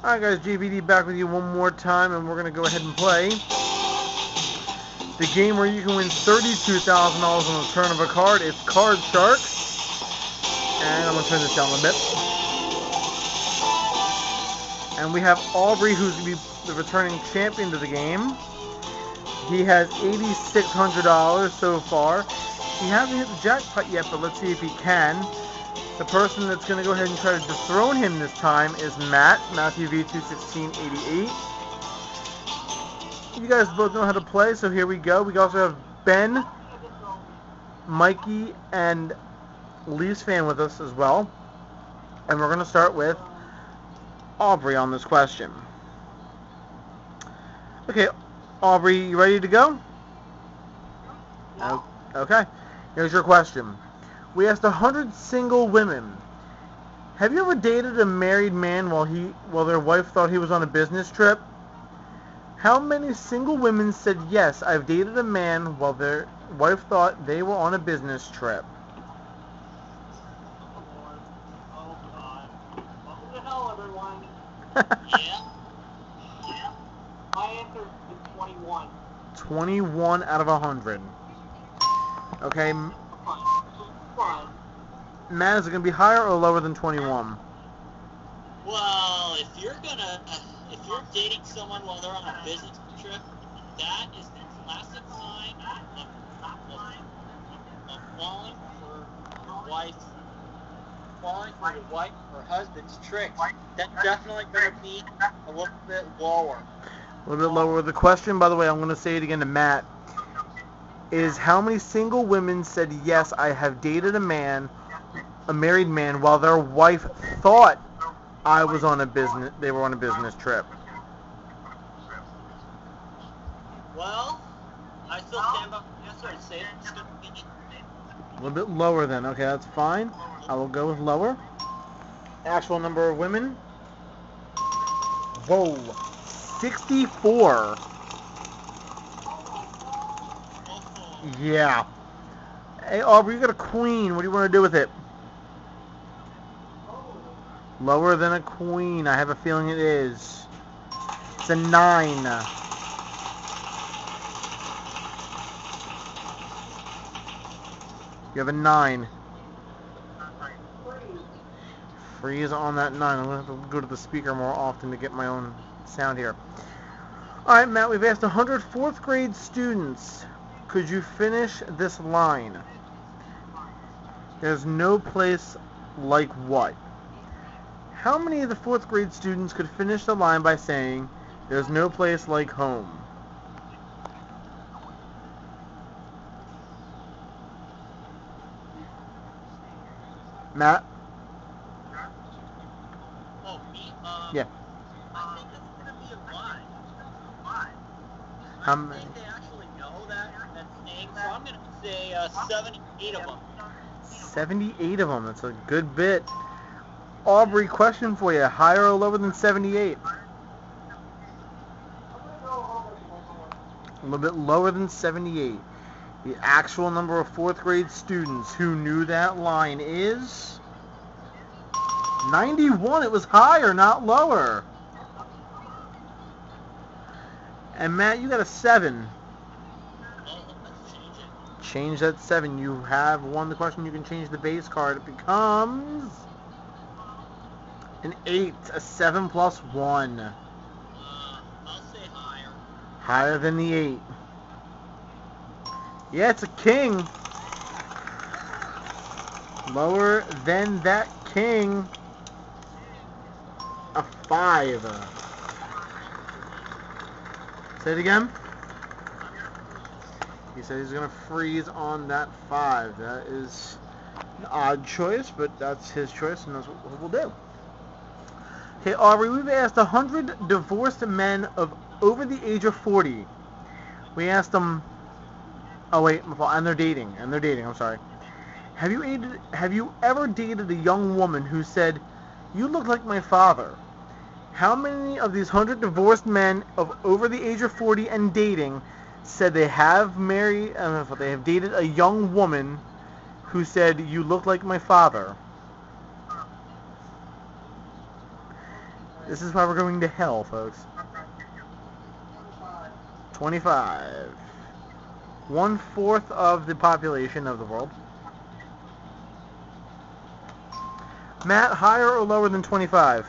Alright guys, JVD back with you one more time, and we're going to go ahead and play the game where you can win $32,000 on the turn of a card. It's Card Shark, and I'm going to turn this down a bit. And we have Aubrey, who's going to be the returning champion to the game. He has $8,600 so far. He hasn't hit the jackpot yet, but let's see if he can. The person that's going to go ahead and try to dethrone him this time is Matt, MatthewV21688. You guys both know how to play, so here we go. We also have Ben, Mikey, and Leafs fan with us as well. And we're going to start with Aubrey on this question. Okay, Aubrey, you ready to go? Okay, here's your question. We asked 100 single women, have you ever dated a married man while their wife thought he was on a business trip? How many single women said, yes, I've dated a man while their wife thought they were on a business trip? Oh, God. What the hell, everyone? Yeah. My answer is 21. 21 out of 100. Okay. Fun. Matt, is it going to be higher or lower than 21? Well, if you're dating someone while they're on a business trip, that is the classic sign of falling for your wife or husband's tricks. That's definitely going to be a little bit lower. A little bit lower. The question, by the way, I'm going to say it again to Matt, is how many single women said, yes, I have dated a married man, while their wife thought they were on a business trip? Well, I still stand by my answer and say it's going to be a little bit lower then. Okay, that's fine. I will go with lower. Actual number of women. Whoa. 64. Yeah. Hey, Aubrey, you got a queen. What do you want to do with it? Lower than a queen. I have a feeling it is. It's a 9. You have a 9. Freeze on that 9. I'm going to have to go to the speaker more often to get my own sound here. Alright, Matt, we've asked 100 4th grade students, could you finish this line? There's no place like what? How many of the 4th grade students could finish the line by saying, there's no place like home? Matt? Oh, me? Yeah. I think it's going to be a lie. How I many? think they actually know that saying, so I'm going to say 78 of them. 78 of them. That's a good bit. Aubrey, question for you. Higher or lower than 78? A little bit lower than 78. The actual number of 4th grade students who knew that line is 91. It was higher, not lower. And Matt, you got a 7. Change that 7. You have won the question. You can change the base card. It becomes an 8. A 7 plus 1. I'll say higher. Higher than the 8. Yeah, it's a king. Lower than that king. A 5. Say it again. He said he's going to freeze on that 5. That is an odd choice, but that's his choice, and that's what we'll do. Okay, Aubrey, we've asked 100 divorced men of over the age of 40. We asked them, oh wait, and they're dating, I'm sorry. Have you ever dated a young woman who said, you look like my father? How many of these 100 divorced men of over the age of 40 and dating said they have dated a young woman who said, you look like my father? This is why we're going to hell, folks. 25. 1/4 of the population of the world. Matt, higher or lower than 25?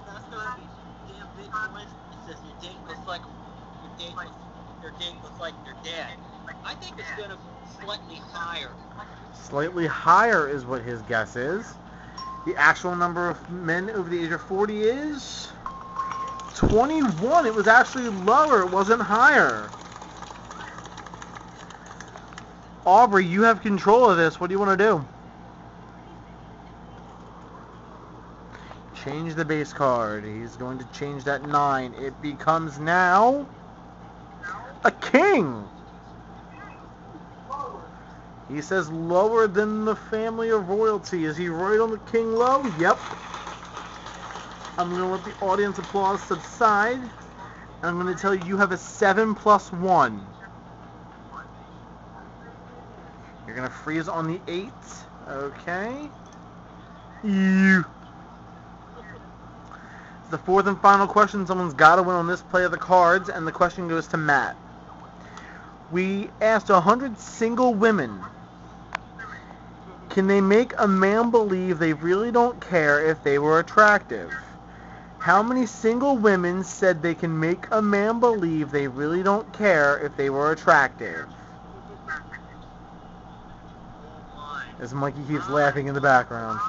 That's gonna be damn big coincidence if your date looks like your dad. I think it's gonna be slightly higher. Slightly higher is what his guess is. The actual number of men over the age of 40 is 21. It was actually lower. It wasn't higher. Aubrey, you have control of this. What do you want to do? Change the base card. He's going to change that 9. It becomes now a king. He says lower than the family of royalty. Is he right on the king low? Yep. I'm going to let the audience applause subside. And I'm going to tell you have a 7 plus 1. You're going to freeze on the 8. Okay. You. It's the 4th and final question. Someone's got to win on this play of the cards. And the question goes to Matt. We asked 100 single women, can they make a man believe they really don't care if they were attractive? How many single women said they can make a man believe they really don't care if they were attractive? As Mikey keeps laughing in the background.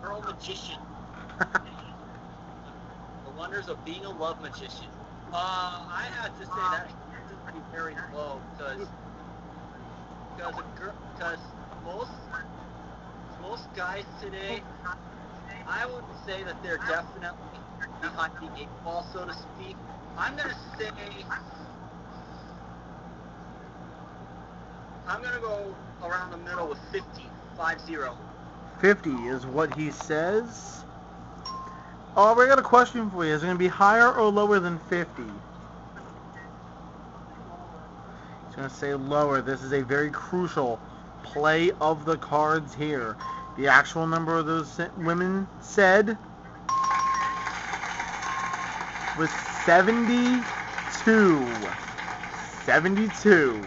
Girl magician. The wonders of being a love magician. I have to say that is very low because most guys today, I wouldn't say that they're definitely behind the 8 ball, so to speak. I'm gonna go around the middle with 50. 50 is what he says. Oh, we got a question for you. Is it going to be higher or lower than 50? He's going to say lower. This is a very crucial play of the cards here. The actual number of those women said was 72. 72.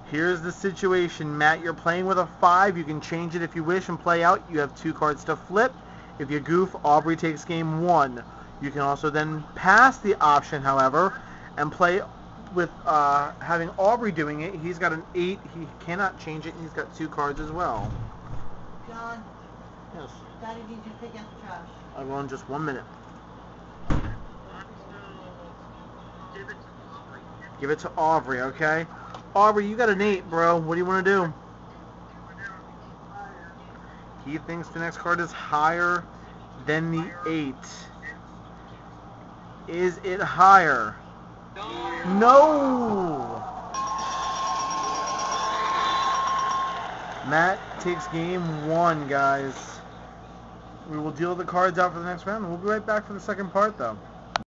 Here's the situation. Matt, you're playing with a 5. You can change it if you wish and play out. You have 2 cards to flip. If you goof, Aubrey takes game 1. You can also then pass the option, however, and play with having Aubrey doing it. He's got an 8. He cannot change it, and he's got 2 cards as well. John? Yes? Daddy needs you to take out the trash. I will in just 1 minute. Give it to Aubrey, okay? Aubrey, you got an 8, bro. What do you want to do? He thinks the next card is higher than the 8. Is it higher? No! Matt takes game 1, guys. We will deal the cards out for the next round, and we'll be right back for the second part, though.